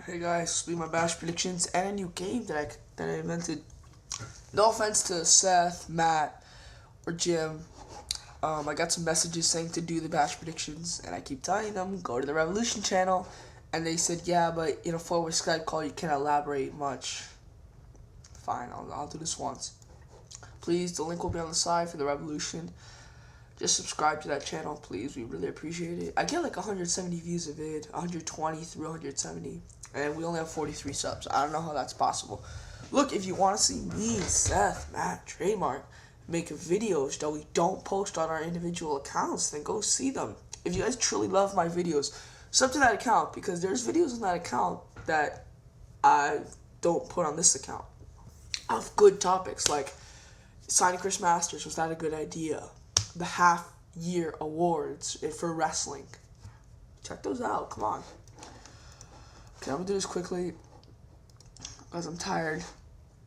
Hey guys, this will be my Bash predictions and a new game that I invented. No offense to Seth, Matt, or Jim. I got some messages saying to do the Bash predictions, and I keep telling them go to the Revolution channel, and they said yeah, but in a 4-way Skype call you can't elaborate much. Fine, I'll do this once. Please, the link will be on the side for the Revolution. Just subscribe to that channel, please. We really appreciate it. I get like 170 views a vid, 120 through 170, and we only have 43 subs. I don't know how that's possible. Look, if you want to see me, Seth, Matt, Trademark make videos that we don't post on our individual accounts, then go see them. If you guys truly love my videos, sub to that account, because there's videos on that account that I don't put on this account of good topics, like signing Chris Masters, was that a good idea? The half-year awards for wrestling. Check those out. Come on. Okay, I'm going to do this quickly because I'm tired.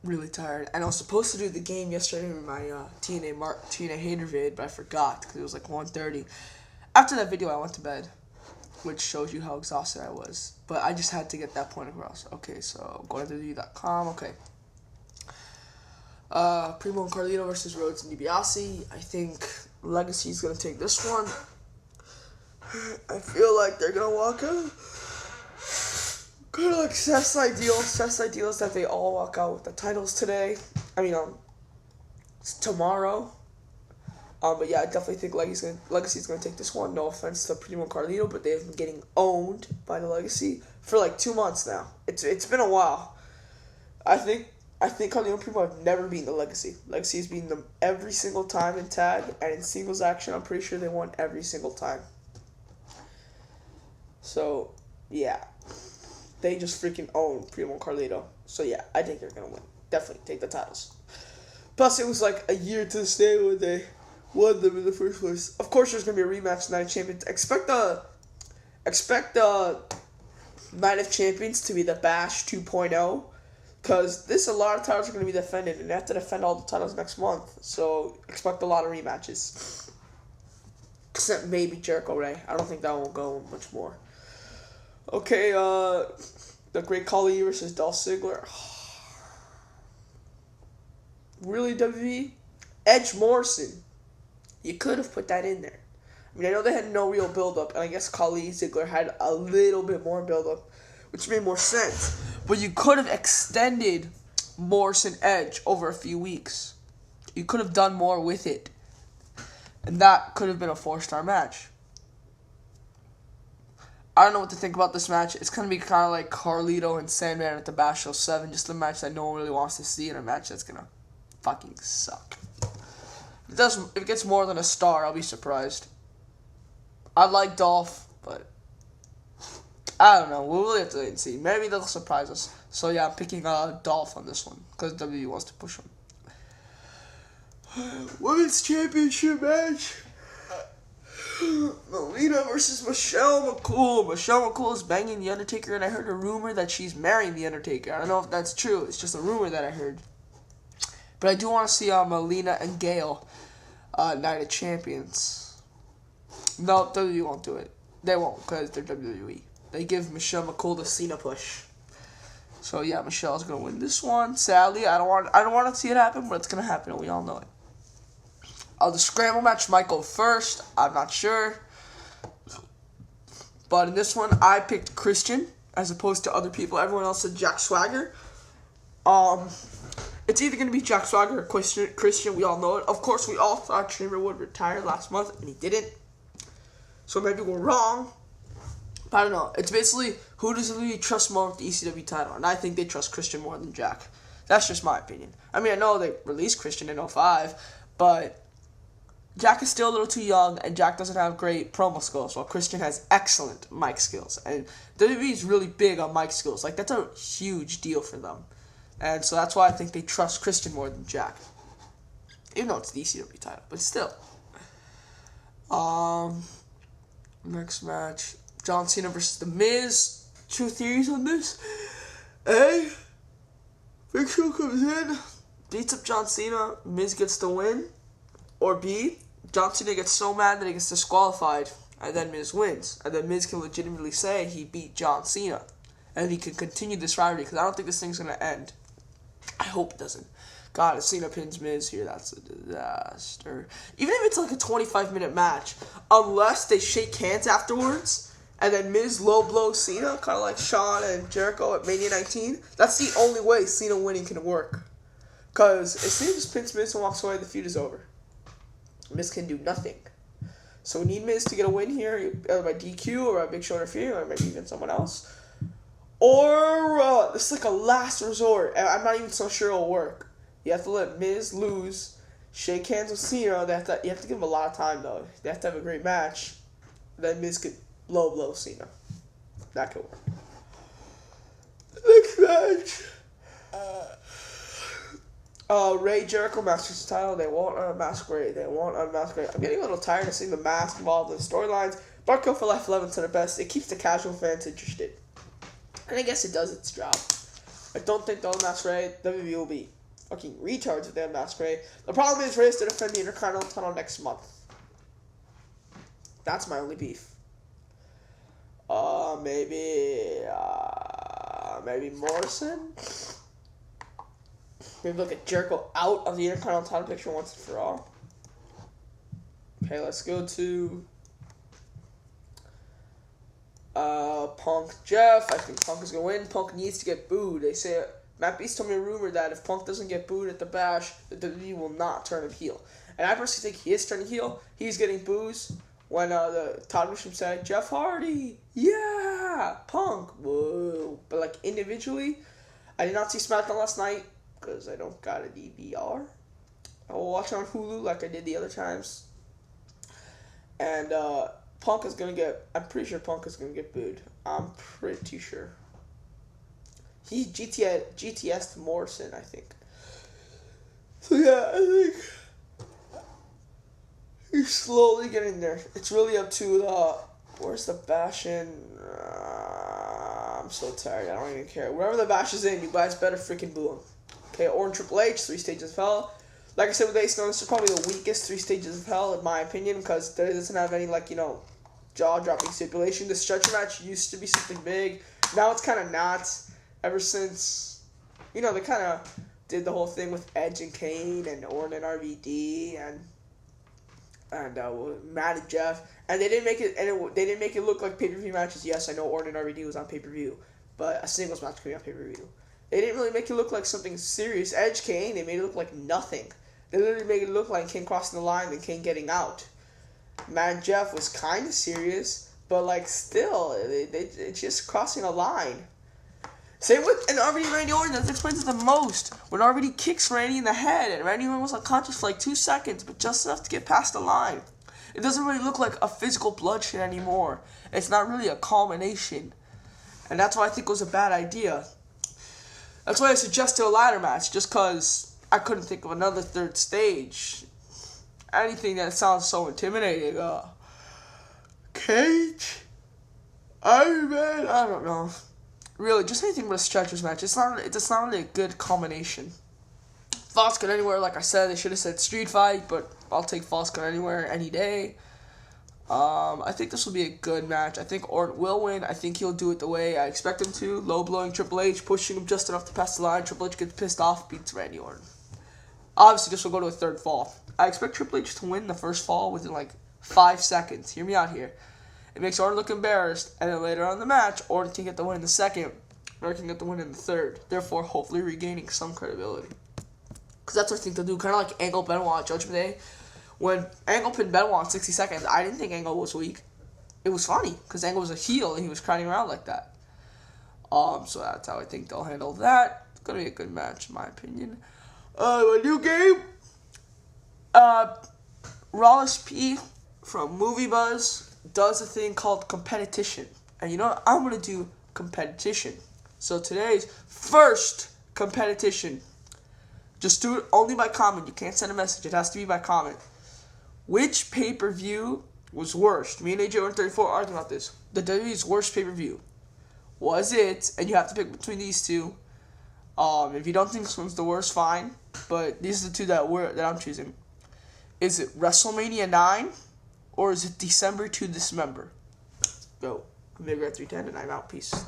Really tired. And I was supposed to do the game yesterday in my TNA Hater vid, but I forgot because it was like 1:30. After that video, I went to bed, which shows you how exhausted I was. But I just had to get that point across. Okay, so going to WWE.com. Okay. Primo and Carlito versus Rhodes and DiBiase. I think Legacy's gonna take this one. I feel like they're gonna walk out. Kind of like Seth's ideal. Seth's ideal is that they all walk out with the titles today. It's tomorrow. But yeah, I definitely think Legacy's gonna take this one. No offense to Primo and Carlito, but they've been getting owned by the Legacy for like 2 months now. It's been a while. I think Carlito and Primo have never beaten the Legacy. Legacy has beaten them every single time in tag, and in singles action, I'm pretty sure they won every single time. So, yeah. They just freaking own Primo and Carlito. So, yeah, I think they're going to win. Definitely take the titles. Plus, it was like a year to this day when they won them in the first place. Of course, there's going to be a rematch Night of Champions. Expect the Night of Champions to be the Bash 2.0. Because a lot of titles are going to be defended, and they have to defend all the titles next month. So, expect a lot of rematches. Except maybe Jericho Ray. I don't think that will go much more. Okay, the Great Khali versus Dolph Ziggler. Really, WWE? Edge Morrison. You could have put that in there. I know they had no real build-up, and I guess Khali Ziggler had a little bit more build-up, which made more sense. But you could have extended Morrison Edge over a few weeks. You could have done more with it. And that could have been a 4-star match. I don't know what to think about this match. It's going to be kind of like Carlito and Sandman at the Bash 07. Just a match that no one really wants to see, and a match that's going to fucking suck. If it gets more than a star, I'll be surprised. I like Dolph, but I don't know. We'll really have to wait and see. Maybe they'll surprise us. So yeah, I'm picking Dolph on this one because WWE wants to push him. Women's Championship match. Melina versus Michelle McCool. Michelle McCool is banging The Undertaker, and I heard a rumor that she's marrying The Undertaker. I don't know if that's true. It's just a rumor that I heard. But I do want to see Melina and Gail Night of Champions. No, WWE won't do it. They won't because they're WWE. They give Michelle McCool the Cena push. So yeah, Michelle's gonna win this one. Sadly, I don't want to see it happen, but it's gonna happen, and we all know it. The scramble match might go first. I'm not sure. But in this one, I picked Christian as opposed to other people. Everyone else said Jack Swagger. It's either gonna be Jack Swagger or Christian. We all know it. Of course, we all thought Chamber would retire last month, and he didn't. So maybe we're wrong. But I don't know. It's basically who does WWE trust more with the ECW title, and I think they trust Christian more than Jack. That's just my opinion. I know they released Christian in 05, but Jack is still a little too young, and Jack doesn't have great promo skills, while Christian has excellent mic skills. And WWE is really big on mic skills. Like, that's a huge deal for them. And so that's why I think they trust Christian more than Jack. Even though it's the ECW title, but still. Next match. John Cena versus The Miz. 2 theories on this. A, Big Show comes in, beats up John Cena, Miz gets the win. Or B, John Cena gets so mad that he gets disqualified, and then Miz wins. And then Miz can legitimately say he beat John Cena. and he can continue this rivalry, because I don't think this thing's going to end. I hope it doesn't. God, if Cena pins Miz here, that's a disaster. Even if it's like a 25-minute match, unless they shake hands afterwards, and then Miz low blows Cena, kind of like Shawn and Jericho at Mania 19, that's the only way Cena winning can work. Because if Cena just pins Miz and walks away, the feud is over. Miz can do nothing. So we need Miz to get a win here, either by DQ or by Big Show interfering, or maybe even someone else. Or this is like a last resort. I'm not even so sure it'll work. You have to let Miz lose, shake hands with Cena. You have to give him a lot of time, though. They have to have a great match. Then Miz could low blow Cena. That could work. Next match. Ray Jericho Masters title. They won't unmask Ray. They won't unmask Ray. I'm getting a little tired of seeing the mask involved in the storylines. But Kill for Life 11's the best. It keeps the casual fans interested. And I guess it does its job. I don't think they'll unmask Ray. WWE will be fucking retards if they unmask Ray. The problem is Ray's to defend the Intercontinental title next month. That's my only beef. Maybe Morrison? Maybe look at Jericho out of the Intercontinental title picture once and for all. Okay, let's go to Punk Jeff. I think Punk is going to win. Punk needs to get booed. They say, Matt Beast told me a rumor that if Punk doesn't get booed at the Bash, the WWE will not turn him heel. And I personally think he is turning heel. He's getting boos when the Todd Bishop said, Jeff Hardy, yeah, Punk, whoa. But like individually, I did not see SmackDown last night because I don't got a DVR. I will watch it on Hulu like I did the other times. And Punk is going to get, I'm pretty sure Punk is going to get booed. I'm pretty sure. He GTS Morrison, I think. So yeah, I think he's slowly getting there. It's really up to where's the Bash in? I'm so tired. I don't even care. Wherever the Bash is in, you guys better freaking boo him. Okay, or in Triple H, 3 stages of hell. Like I said with Ace, this is probably the weakest 3 stages of hell in my opinion, because there doesn't have any jaw-dropping stipulation. The stretcher match used to be something big. Now it's kind of not. Ever since, they kind of did the whole thing with Edge and Kane and Orton and RVD and Matt and Jeff, and they didn't make it look like pay-per-view matches. Yes, I know Orton and RVD was on pay-per-view, but a singles match could be on pay-per-view. They didn't really make it look like something serious. Edge Kane, they made it look like nothing. They literally made it look like Kane crossing the line and Kane getting out. Matt and Jeff was kind of serious, but still, they just crossing a line. Same with RVD Randy Orton. That explains it the most. When RVD kicks Randy in the head, and Randy Orton was unconscious for 2 seconds, but just enough to get past the line. It doesn't really look like a physical bloodshed anymore. It's not really a culmination. And that's why I think it was a bad idea. That's why I suggested a ladder match, just because I couldn't think of another 3rd stage. Anything that sounds so intimidating. Cage? Iron Man? I don't know. Really, just anything but a stretchers match. It's not really a good combination. Falls Count Anywhere, like I said, they should have said street fight, but I'll take Falls Count Anywhere any day. I think this will be a good match. I think Orton will win. I think he'll do it the way I expect him to. Low blowing Triple H, pushing him just enough to pass the line. Triple H gets pissed off, beats Randy Orton. Obviously, this will go to a 3rd fall. I expect Triple H to win the first fall within 5 seconds. Hear me out here. It makes Orton look embarrassed, and then later on in the match, Orton can get the win in the 2nd, or can get the win in the 3rd, therefore hopefully regaining some credibility. Because that's what I think they'll do, kind of like Angle Benoit Judgment Day. When Angle pinned Benoit in 60 seconds, I didn't think Angle was weak. It was funny, because Angle was a heel, and he was crowding around like that. So that's how I think they'll handle that. It's going to be a good match, in my opinion. A new game. Rawless P from Movie Buzz does a thing called competition. And you know what? I'm going to do competition. So today's first competition. Just do it only by comment. You can't send a message. It has to be by comment. Which pay-per-view was worst? Me and AJ 134 arguing about this. The WWE's worst pay-per-view. Was it, and you have to pick between these two. If you don't think this one's the worst, fine. But these are the two that I'm choosing. Is it WrestleMania 9 or is it December to Dismember? Go. I'm Big Red 310 and I'm out. Peace.